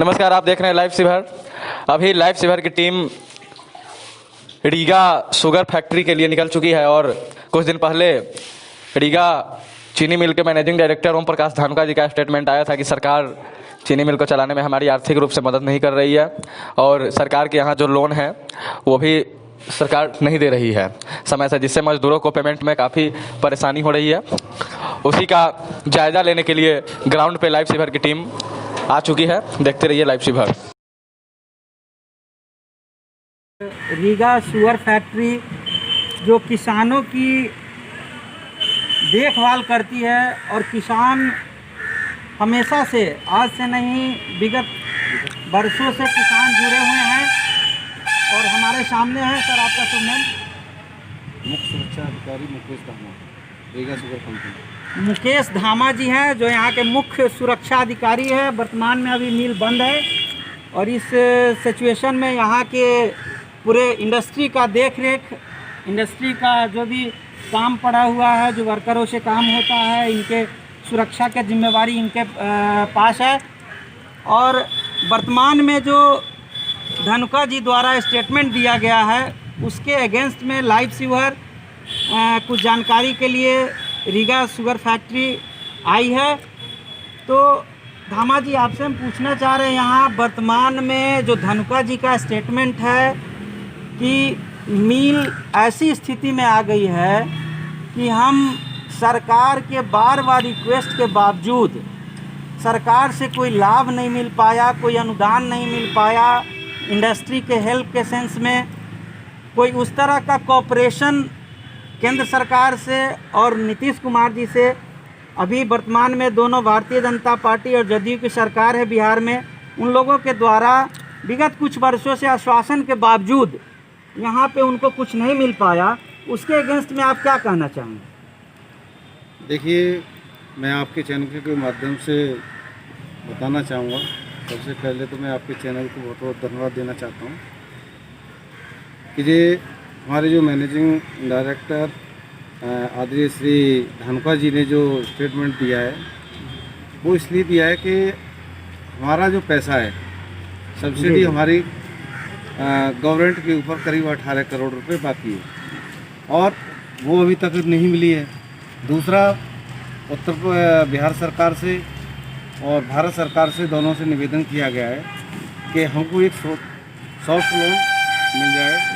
नमस्कार, आप देख रहे हैं लाइव शिवर। अभी लाइव शिवर की टीम रीगा शुगर फैक्ट्री के लिए निकल चुकी है और कुछ दिन पहले रीगा चीनी मिल के मैनेजिंग डायरेक्टर ओम प्रकाश धानुका जी का स्टेटमेंट आया था कि सरकार चीनी मिल को चलाने में हमारी आर्थिक रूप से मदद नहीं कर रही है और सरकार के यहाँ जो लोन है वो भी सरकार नहीं दे रही है समय से, जिससे मजदूरों को पेमेंट में काफ़ी परेशानी हो रही है। उसी का जायज़ा लेने के लिए ग्राउंड पे लाइव शिवर की टीम आ चुकी है। देखते रहिए लाइव शिवर। रीगा शुगर फैक्ट्री जो किसानों की देखभाल करती है और किसान हमेशा से, आज से नहीं विगत वर्षों से किसान जुड़े हुए हैं। और हमारे सामने है सर, आपका शुभ नाम? मुख्य सुरक्षा अधिकारी मुकेश धामा, रीगा शुगर कंपनी। मुकेश धामा जी हैं जो यहाँ के मुख्य सुरक्षा अधिकारी है। वर्तमान में अभी मिल बंद है और इस सिचुएशन में यहाँ के पूरे इंडस्ट्री का देख रेख, इंडस्ट्री का जो भी काम पड़ा हुआ है, जो वर्करों से काम होता है, इनके सुरक्षा की जिम्मेवारी इनके पास है। और वर्तमान में जो धानुका जी द्वारा स्टेटमेंट दिया गया है उसके अगेंस्ट में लाइव शिवर कुछ जानकारी के लिए रीगा शुगर फैक्ट्री आई है। तो धामा जी, आपसे हम पूछना चाह रहे हैं, यहाँ वर्तमान में जो धानुका जी का स्टेटमेंट है कि मिल ऐसी स्थिति में आ गई है कि हम सरकार के बार बार रिक्वेस्ट के बावजूद सरकार से कोई लाभ नहीं मिल पाया, कोई अनुदान नहीं मिल पाया, इंडस्ट्री के हेल्प के सेंस में कोई उस तरह का कॉपरेशन केंद्र सरकार से और नीतीश कुमार जी से, अभी वर्तमान में दोनों भारतीय जनता पार्टी और जदयू की सरकार है बिहार में, उन लोगों के द्वारा विगत कुछ वर्षों से आश्वासन के बावजूद यहाँ पे उनको कुछ नहीं मिल पाया, उसके अगेंस्ट में आप क्या कहना चाहेंगे? देखिए, मैं आपके चैनल के माध्यम से बताना चाहूँगा। सबसे पहले तो मैं आपके चैनल को बहुत बहुत धन्यवाद देना चाहता हूँ कि ये हमारे जो मैनेजिंग डायरेक्टर आदरणीय श्री धानुका जी ने जो स्टेटमेंट दिया है वो इसलिए दिया है कि हमारा जो पैसा है सब्सिडी हमारी गवर्नमेंट के ऊपर करीब 18 करोड़ रुपए बाकी है और वो अभी तक नहीं मिली है। दूसरा, बिहार सरकार से और भारत सरकार से दोनों से निवेदन किया गया है कि हमको एक सॉफ्ट लोन मिल जाए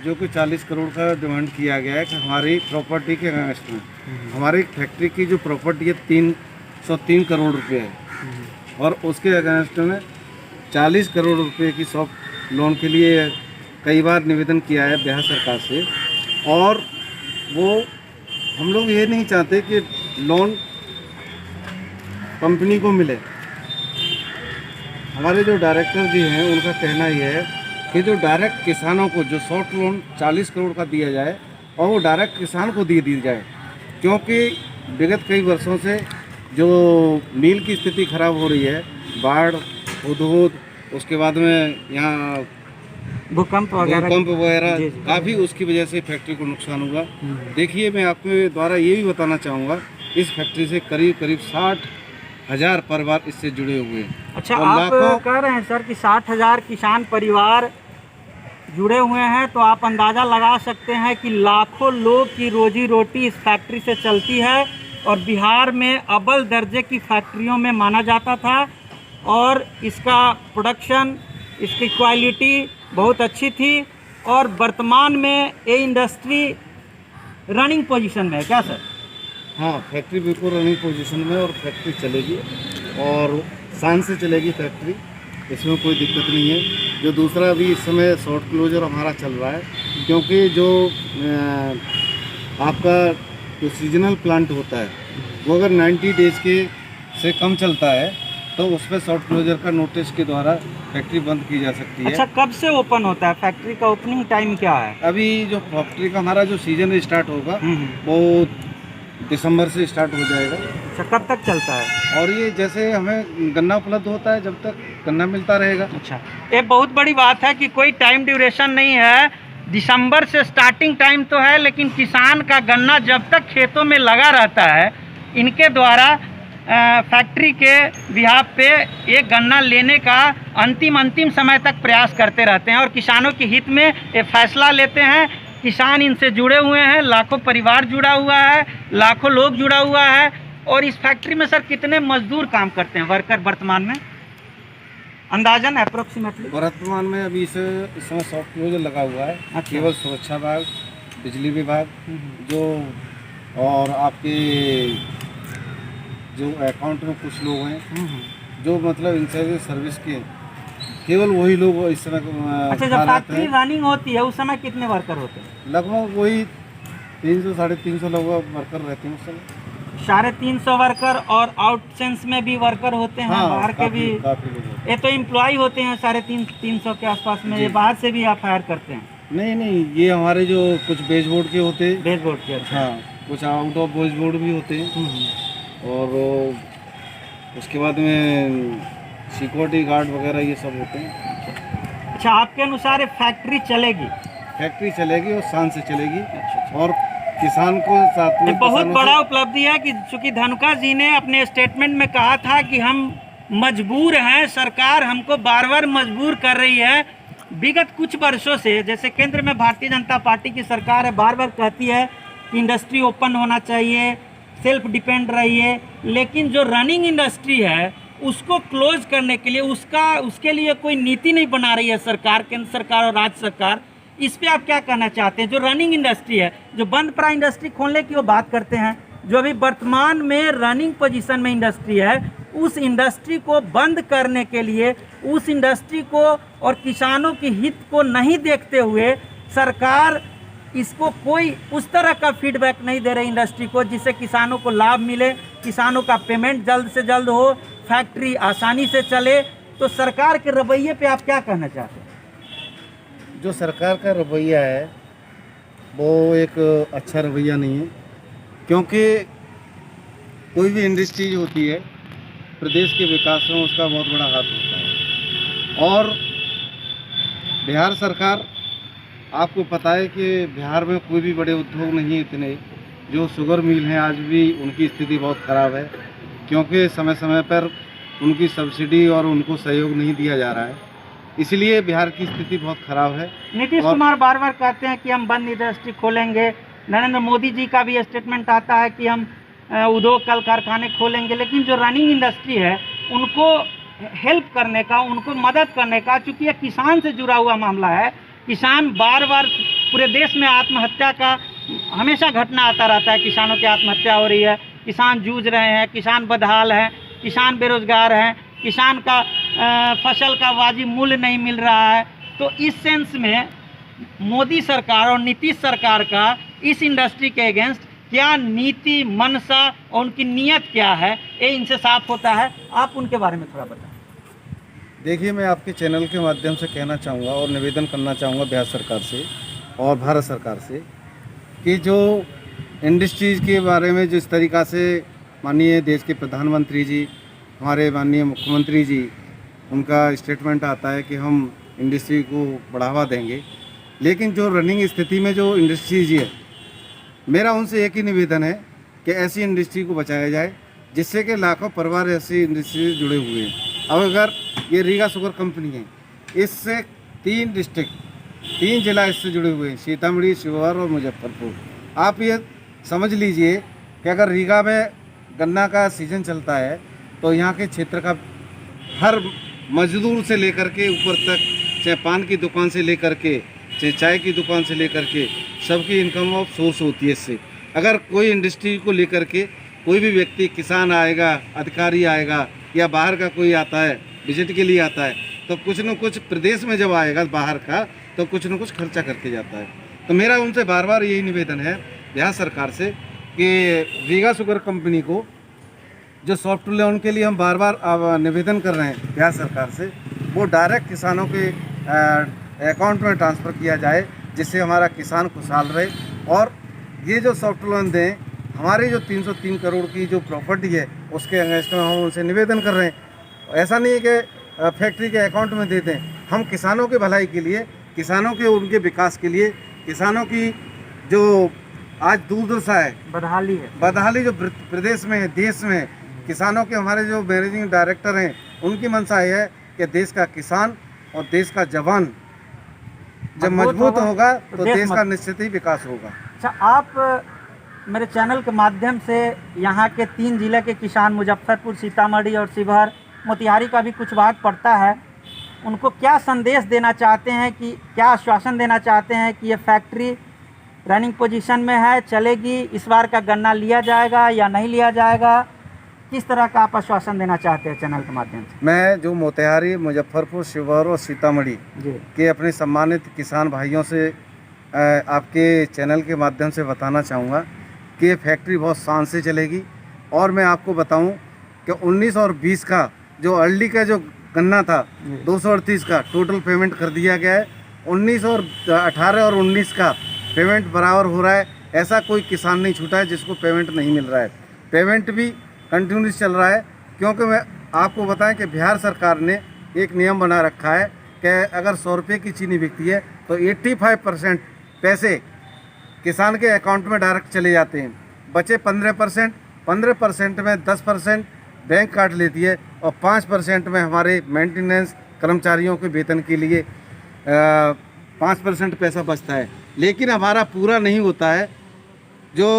जो कि 40 करोड़ का डिमांड किया गया है कि हमारी प्रॉपर्टी के अगेंस्ट में, हमारी फैक्ट्री की जो प्रॉपर्टी है 303 करोड़ रुपए है और उसके अगेंस्ट में 40 करोड़ रुपए की सॉफ्ट लोन के लिए कई बार निवेदन किया है बिहार सरकार से। और वो हम लोग ये नहीं चाहते कि लोन कंपनी को मिले। हमारे जो डायरेक्टर जी हैं उनका कहना ये है कि जो डायरेक्ट किसानों को जो शॉर्ट लोन 40 करोड़ का दिया जाए और वो डायरेक्ट किसान को दी जाए, क्योंकि विगत कई वर्षों से जो मिल की स्थिति खराब हो रही है, बाढ़, हुदहुद, उसके बाद में यहाँ भूकंप वगैरह काफ़ी, उसकी वजह से फैक्ट्री को नुकसान हुआ। देखिए, मैं आपके द्वारा ये भी बताना चाहूँगा, इस फैक्ट्री से करीब 60,000 परिवार इससे जुड़े हुए हैं। अच्छा, आप कह रहे हैं सर कि 60,000 किसान परिवार जुड़े हुए हैं, तो आप अंदाज़ा लगा सकते हैं कि लाखों लोग की रोजी रोटी इस फैक्ट्री से चलती है और बिहार में अव्वल दर्जे की फैक्ट्रियों में माना जाता था और इसका प्रोडक्शन, इसकी क्वालिटी बहुत अच्छी थी और वर्तमान में ये इंडस्ट्री रनिंग पोजीशन में है क्या सर? हाँ, फैक्ट्री बिल्कुल रनिंग पोजीशन में और फैक्ट्री चलेगी और शान से चलेगी फैक्ट्री, इसमें कोई दिक्कत नहीं है। जो दूसरा अभी इस समय शॉर्ट क्लोजर हमारा चल रहा है, क्योंकि जो आपका जो सीजनल प्लांट होता है वो अगर 90 डेज़ के से कम चलता है तो उस पर शॉर्ट क्लोजर का नोटिस के द्वारा फैक्ट्री बंद की जा सकती है। अच्छा, कब से ओपन होता है फैक्ट्री का? ओपनिंग टाइम क्या है? अभी जो फैक्ट्री का हमारा जो सीजन स्टार्ट होगा वो दिसंबर से स्टार्ट हो जाएगा। अच्छा, कब तक चलता है? और ये जैसे हमें गन्ना उपलब्ध होता है, जब तक गन्ना मिलता रहेगा। अच्छा, ये बहुत बड़ी बात है कि कोई टाइम ड्यूरेशन नहीं है, दिसंबर से स्टार्टिंग टाइम तो है, लेकिन किसान का गन्ना जब तक खेतों में लगा रहता है, इनके द्वारा फैक्ट्री के बिहाफ पे ये गन्ना लेने का अंतिम समय तक प्रयास करते रहते हैं और किसानों के हित में ये फैसला लेते हैं। किसान इनसे जुड़े हुए हैं, लाखों परिवार जुड़ा हुआ है, लाखों लोग जुड़ा हुआ है। और इस फैक्ट्री में सर कितने मजदूर काम करते हैं, वर्कर वर्तमान में अंदाजन अप्रोक्सीमेटली? वर्तमान में अभी इस समय सॉफ्टवेयर लगा हुआ है। अच्छा। केवल सुरक्षा विभाग, बिजली विभाग जो और आपके जो अकाउंट में कुछ लोग हैं जो मतलब इंश्योरेंस सर्विस के केवल वही लोग इस समय अच्छा, जब फैक्ट्री रनिंग होती है उस समय कितने वर्कर होते हैं? लगभग वही 300 साढ़े 300 लोग वर्कर रहते हैं उस समय। 350 वर्कर और आउटसेंस में भी वर्कर होते हैं, हाँ, बाहर के भी काफी लोग होते ये तो एम्प्लॉय होते हैं 350 के आसपास में। ये बाहर से भी आप हायर करते हैं? हैं। नहीं ये हमारे जो कुछ बेस बोर्ड के होते हैं। बेस बोर्ड के? हाँ, कुछ आउट ऑफ बेस बोर्ड भी होते हैं और उसके बाद में सिक्योरिटी गार्ड वगैरह ये सब होते हैं। अच्छा, आपके अनुसार ये फैक्ट्री चलेगी? फैक्ट्री चलेगी और शान से चलेगी और किसान को साथ में बहुत बड़ा उपलब्धि है कि चूंकि धनुका जी ने अपने स्टेटमेंट में कहा था कि हम मजबूर हैं, सरकार हमको बार बार मजबूर कर रही है। विगत कुछ वर्षों से जैसे केंद्र में भारतीय जनता पार्टी की सरकार है, बार बार कहती है कि इंडस्ट्री ओपन होना चाहिए, सेल्फ डिपेंड रहिए, लेकिन जो रनिंग इंडस्ट्री है उसको क्लोज करने के लिए उसके लिए कोई नीति नहीं बना रही है सरकार, केंद्र सरकार और राज्य सरकार। इस पे आप क्या कहना चाहते हैं? जो रनिंग इंडस्ट्री है, जो बंद पड़ा इंडस्ट्री खोलने की वो बात करते हैं, जो अभी वर्तमान में रनिंग पोजीशन में इंडस्ट्री है, उस इंडस्ट्री को बंद करने के लिए, उस इंडस्ट्री को और किसानों के हित को नहीं देखते हुए सरकार इसको कोई उस तरह का फीडबैक नहीं दे रही इंडस्ट्री को जिससे किसानों को लाभ मिले, किसानों का पेमेंट जल्द से जल्द हो, फैक्ट्री आसानी से चले। तो सरकार के रवैये पे आप क्या कहना चाहते हैं? जो सरकार का रवैया है वो एक अच्छा रवैया नहीं है, क्योंकि कोई भी इंडस्ट्री होती है प्रदेश के विकास में उसका बहुत बड़ा हाथ होता है। और बिहार सरकार, आपको पता है कि बिहार में कोई भी बड़े उद्योग नहीं है इतने। जो शुगर मिल हैं आज भी उनकी स्थिति बहुत ख़राब है, क्योंकि समय समय पर उनकी सब्सिडी और उनको सहयोग नहीं दिया जा रहा है, इसलिए बिहार की स्थिति बहुत ख़राब है। नीतीश कुमार बार बार कहते हैं कि हम बंद इंडस्ट्री खोलेंगे, नरेंद्र मोदी जी का भी स्टेटमेंट आता है कि हम उद्योग कल कारखाने खोलेंगे, लेकिन जो रनिंग इंडस्ट्री है उनको हेल्प करने का, उनको मदद करने का, चूँकि ये किसान से जुड़ा हुआ मामला है, किसान बार बार पूरे देश में आत्महत्या का हमेशा घटना आता रहता है, किसानों की आत्महत्या हो रही है, किसान जूझ रहे हैं, किसान बदहाल हैं, किसान बेरोजगार हैं, किसान का फसल का वाजिब मूल्य नहीं मिल रहा है। तो इस सेंस में मोदी सरकार और नीतीश सरकार का इस इंडस्ट्री के अगेंस्ट क्या नीति, मनसा और उनकी नीयत क्या है, ये इनसे साफ होता है। आप उनके बारे में थोड़ा बताएं। देखिए, मैं आपके चैनल के माध्यम से कहना चाहूँगा और निवेदन करना चाहूँगा बिहार सरकार से और भारत सरकार से कि जो इंडस्ट्रीज़ के बारे में जिस तरीक़ा से माननीय देश के प्रधानमंत्री जी, हमारे माननीय मुख्यमंत्री जी, उनका स्टेटमेंट आता है कि हम इंडस्ट्री को बढ़ावा देंगे, लेकिन जो रनिंग स्थिति में जो इंडस्ट्रीज है, मेरा उनसे एक ही निवेदन है कि ऐसी इंडस्ट्री को बचाया जाए जिससे कि लाखों परिवार ऐसी इंडस्ट्री से जुड़े हुए हैं। अब अगर ये रीगा शुगर कंपनी है, इससे 3 डिस्ट्रिक्ट, 3 जिला इससे जुड़े हुए हैं, सीतामढ़ी, शिवहर और मुजफ्फरपुर। आप ये समझ लीजिए कि अगर रीगा में गन्ना का सीजन चलता है तो यहाँ के क्षेत्र का हर मजदूर से लेकर के ऊपर तक, चाहे पान की दुकान से लेकर के, चाहे चाय की दुकान से लेकर के, सबकी इनकम ऑफ सोर्स होती है इससे। अगर कोई इंडस्ट्री को लेकर के कोई भी व्यक्ति, किसान आएगा, अधिकारी आएगा या बाहर का कोई आता है, विजिट के लिए आता है, तो कुछ न कुछ प्रदेश में जब आएगा बाहर का तो कुछ न कुछ खर्चा करके जाता है। तो मेरा उनसे बार बार यही निवेदन है बिहार सरकार से कि रीगा शुगर कंपनी को जो सॉफ्टवेयर है उनके लिए हम बार बार निवेदन कर रहे हैं बिहार सरकार से, वो डायरेक्ट किसानों के अकाउंट में ट्रांसफ़र किया जाए, जिससे हमारा किसान खुशहाल रहे। और ये जो सॉफ्टवेयर दें, हमारी जो 303 करोड़ की जो प्रॉपर्टी है उसके अगेंस्ट में हम उनसे निवेदन कर रहे हैं। ऐसा नहीं है कि फैक्ट्री के अकाउंट में दे दें, हम किसानों की भलाई के लिए, किसानों के उनके विकास के लिए, किसानों की जो आज दुर्दशा है, बदहाली जो प्रदेश में है, देश में, किसानों के हमारे जो मैनेजिंग डायरेक्टर हैं उनकी मंशा ये है कि देश का किसान और देश का जवान जब मजबूत होगा तो देश का निश्चित ही विकास होगा। अच्छा, आप मेरे चैनल के माध्यम से यहाँ के 3 जिले के किसान मुजफ्फरपुर, सीतामढ़ी और शिवहर, मोतिहारी का भी कुछ भाग पड़ता है, उनको क्या संदेश देना चाहते हैं, कि क्या आश्वासन देना चाहते हैं कि ये फैक्ट्री रनिंग पोजीशन में है, चलेगी, इस बार का गन्ना लिया जाएगा या नहीं लिया जाएगा? किस तरह का आप आश्वासन देना चाहते हैं चैनल के माध्यम से? मैं जो मोतिहारी, मुजफ्फरपुर, शिवहर और सीतामढ़ी के अपने सम्मानित किसान भाइयों से आपके चैनल के माध्यम से बताना चाहूँगा कि ये फैक्ट्री बहुत शान से चलेगी। और मैं आपको बताऊं कि 19 और 20 का जो अर्ली का जो गन्ना था 238 का टोटल पेमेंट कर दिया गया है। 19 और 18 और 19 का पेमेंट बराबर हो रहा है। ऐसा कोई किसान नहीं छूटा है जिसको पेमेंट नहीं मिल रहा है। पेमेंट भी कंटिन्यूस चल रहा है, क्योंकि मैं आपको बताएं कि बिहार सरकार ने एक नियम बना रखा है कि अगर 100 रुपये की चीनी बिकती है तो 85% पैसे किसान के अकाउंट में डायरेक्ट चले जाते हैं। बचे 15% में 10% बैंक काट लेती है और 5% में हमारे मेंटेनेंस कर्मचारियों के वेतन के लिए 5% पैसा बचता है। लेकिन हमारा पूरा नहीं होता है। जो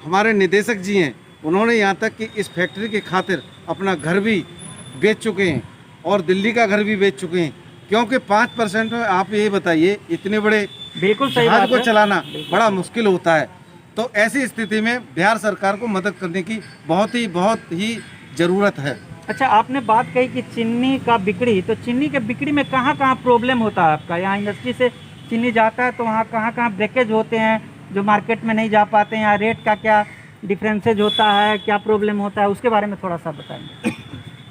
हमारे निदेशक जी हैं उन्होंने यहाँ तक कि इस फैक्ट्री के खातिर अपना घर भी बेच चुके हैं और दिल्ली का घर भी बेच चुके हैं, क्योंकि 5% में आप ये बताइए इतने बड़े बिल्कुल सही जहाज बात को है। चलाना बड़ा मुश्किल होता है। तो ऐसी स्थिति में बिहार सरकार को मदद करने की बहुत ही ज़रूरत है। अच्छा, आपने बात कही कि चीनी का बिक्री, तो चीनी के बिक्री में कहाँ कहाँ प्रॉब्लम होता है आपका? यहाँ इंडस्ट्री से चीनी जाता है तो वहाँ कहाँ कहाँ ब्रेकेज होते हैं जो मार्केट में नहीं जा पाते हैं? रेट का क्या डिफरेंसेज होता है, क्या प्रॉब्लम होता है, उसके बारे में थोड़ा सा बताएंगे।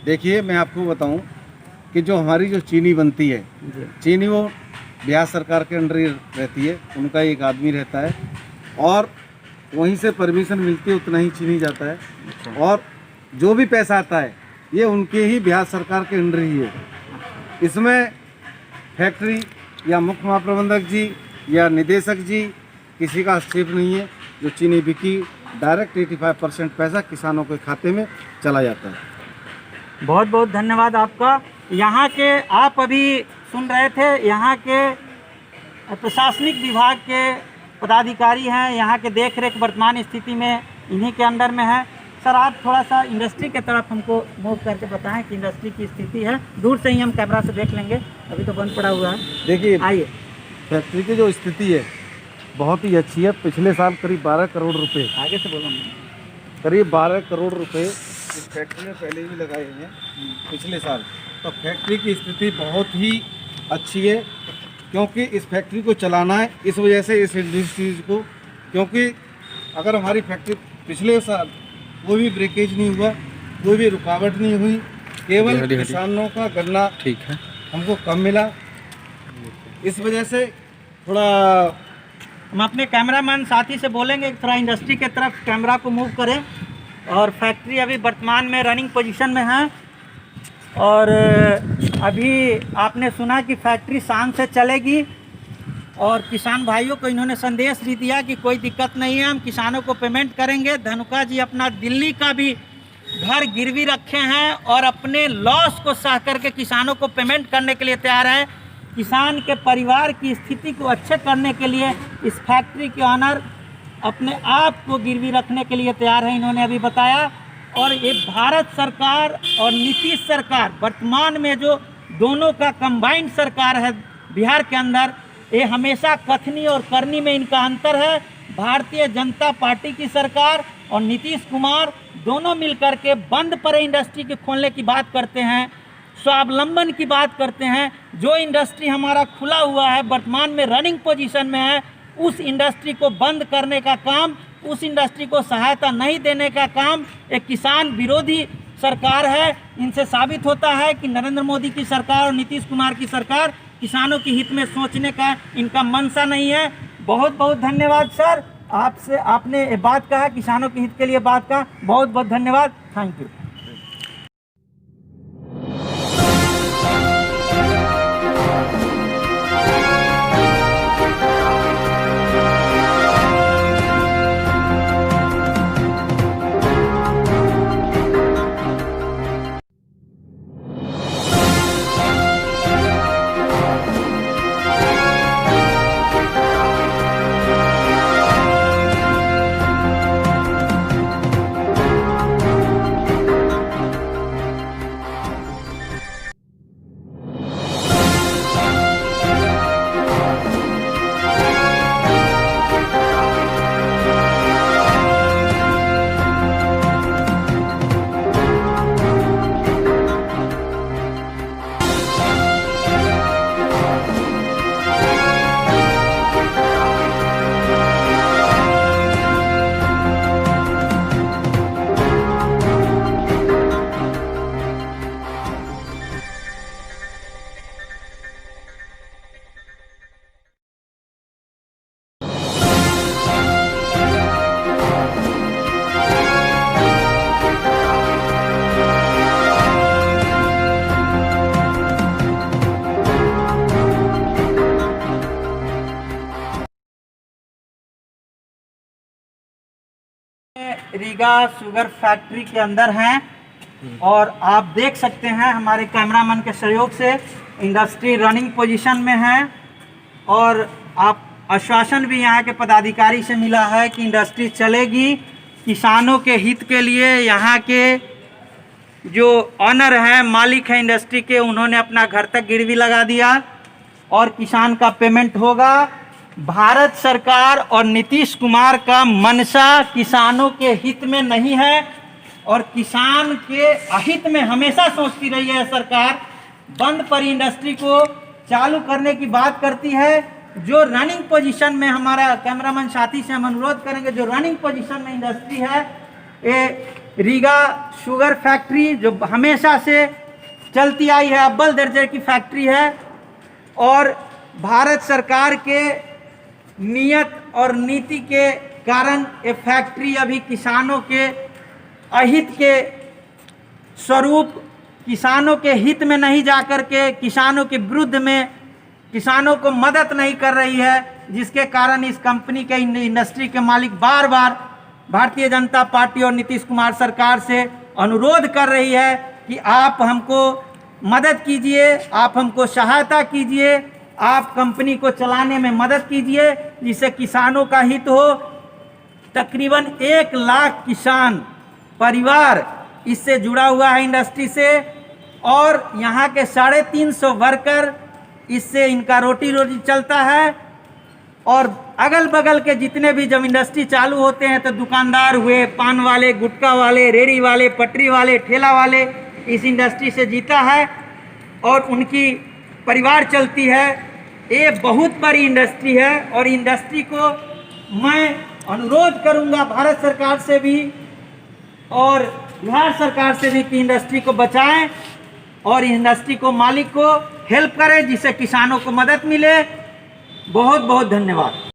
देखिए, मैं आपको बताऊं कि जो हमारी जो चीनी बनती है, चीनी वो बिहार सरकार के अंडर ही रहती है। उनका एक आदमी रहता है और वहीं से परमिशन मिलती है, उतना ही चीनी जाता है। और जो भी पैसा आता है ये उनके ही बिहार सरकार के अंडर ही है। इसमें फैक्ट्री या मुख्य महाप्रबंधक जी या निदेशक जी किसी का हस्तक्षेप नहीं है। जो चीनी बिकी डायरेक्ट 85% पैसा किसानों के खाते में चला जाता है। बहुत बहुत धन्यवाद आपका। यहाँ के आप अभी सुन रहे थे, यहाँ के प्रशासनिक विभाग के पदाधिकारी हैं, यहाँ के देख रेख वर्तमान स्थिति में इन्हीं के अंडर में है। सर, आप थोड़ा सा इंडस्ट्री के तरफ हमको मूव करके बताएं कि इंडस्ट्री की स्थिति है। दूर से ही हम कैमरा से देख लेंगे, अभी तो बंद पड़ा हुआ है। देखिए, आइए। फैक्ट्री की जो स्थिति है बहुत ही अच्छी है। पिछले साल करीब 12 करोड़ रुपए, आगे से बोलो। करीब 12 करोड़ रुपए इस फैक्ट्री में पहले भी लगाए हैं पिछले साल। तो फैक्ट्री की स्थिति बहुत ही अच्छी है, क्योंकि इस फैक्ट्री को चलाना है। इस वजह से इस इंडस्ट्रीज को, क्योंकि अगर हमारी फैक्ट्री पिछले साल कोई भी ब्रेकेज नहीं हुआ, कोई भी रुकावट नहीं हुई, केवल किसानों का गन्ना ठीक है हमको कम मिला। इस वजह से थोड़ा हम अपने कैमरामैन साथी से बोलेंगे कि थोड़ा इंडस्ट्री के तरफ कैमरा को मूव करें। और फैक्ट्री अभी वर्तमान में रनिंग पोजीशन में है और अभी आपने सुना कि फैक्ट्री शान से चलेगी और किसान भाइयों को इन्होंने संदेश भी दिया कि कोई दिक्कत नहीं है, हम किसानों को पेमेंट करेंगे। धनुका जी अपना दिल्ली का भी घर गिरवी रखे हैं और अपने लॉस को सह करके किसानों को पेमेंट करने के लिए तैयार है। किसान के परिवार की स्थिति को अच्छे करने के लिए इस फैक्ट्री के ऑनर अपने आप को गिरवी रखने के लिए तैयार है, इन्होंने अभी बताया। और ये भारत सरकार और नीतीश सरकार वर्तमान में जो दोनों का कंबाइंड सरकार है बिहार के अंदर, ये हमेशा कथनी और करनी में इनका अंतर है। भारतीय जनता पार्टी की सरकार और नीतीश कुमार दोनों मिलकर के बंद पड़े इंडस्ट्री के खोलने की बात करते हैं, स्वावलंबन की बात करते हैं। जो इंडस्ट्री हमारा खुला हुआ है, वर्तमान में रनिंग पोजीशन में है, उस इंडस्ट्री को बंद करने का काम, उस इंडस्ट्री को सहायता नहीं देने का काम एक किसान विरोधी सरकार है। इनसे साबित होता है कि नरेंद्र मोदी की सरकार और नीतीश कुमार की सरकार किसानों के हित में सोचने का इनका मंशा नहीं है। बहुत बहुत धन्यवाद सर, आपसे आपने ये बात कहा, किसानों के हित के लिए बात कहा। बहुत बहुत धन्यवाद, thank you. Riga sugar factory के अंदर हैं और आप देख सकते हैं हमारे कैमरामैन के सहयोग से इंडस्ट्री रनिंग पोजीशन में है और आप आश्वासन भी यहाँ के पदाधिकारी से मिला है कि इंडस्ट्री चलेगी। किसानों के हित के लिए यहाँ के जो ऑनर हैं, मालिक हैं इंडस्ट्री के, उन्होंने अपना घर तक गिरवी लगा दिया और किसान का पेमेंट होगा। भारत सरकार और नीतीश कुमार का मंशा किसानों के हित में नहीं है और किसान के अहित में हमेशा सोचती रही है सरकार। बंद पड़ी इंडस्ट्री को चालू करने की बात करती है। जो रनिंग पोजीशन में, हमारा कैमरामैन साथी से हम अनुरोध करेंगे, जो रनिंग पोजीशन में इंडस्ट्री है ये रीगा शुगर फैक्ट्री जो हमेशा से चलती आई है, अव्वल दर्जे की फैक्ट्री है और भारत सरकार के नियत और नीति के कारण ये फैक्ट्री अभी किसानों के अहित के स्वरूप, किसानों के हित में नहीं जाकर के किसानों के विरुद्ध में, किसानों को मदद नहीं कर रही है, जिसके कारण इस कंपनी के इंडस्ट्री के मालिक बार बार भारतीय जनता पार्टी और नीतीश कुमार सरकार से अनुरोध कर रही है कि आप हमको मदद कीजिए, आप हमको सहायता कीजिए, आप कंपनी को चलाने में मदद कीजिए जिससे किसानों का हित हो। तकरीबन 1 लाख किसान परिवार इससे जुड़ा हुआ है इंडस्ट्री से और यहाँ के 350 वर्कर, इससे इनका रोटी चलता है। और अगल बगल के जितने भी जब इंडस्ट्री चालू होते हैं तो दुकानदार हुए, पान वाले, गुटखा वाले, रेड़ी वाले, पटरी वाले, ठेला वाले इस इंडस्ट्री से जीता है और उनकी परिवार चलती है। ये बहुत बड़ी इंडस्ट्री है और इंडस्ट्री को मैं अनुरोध करूंगा भारत सरकार से भी और बिहार सरकार से भी कि इंडस्ट्री को बचाएं और इंडस्ट्री को, मालिक को हेल्प करें जिससे किसानों को मदद मिले। बहुत बहुत धन्यवाद।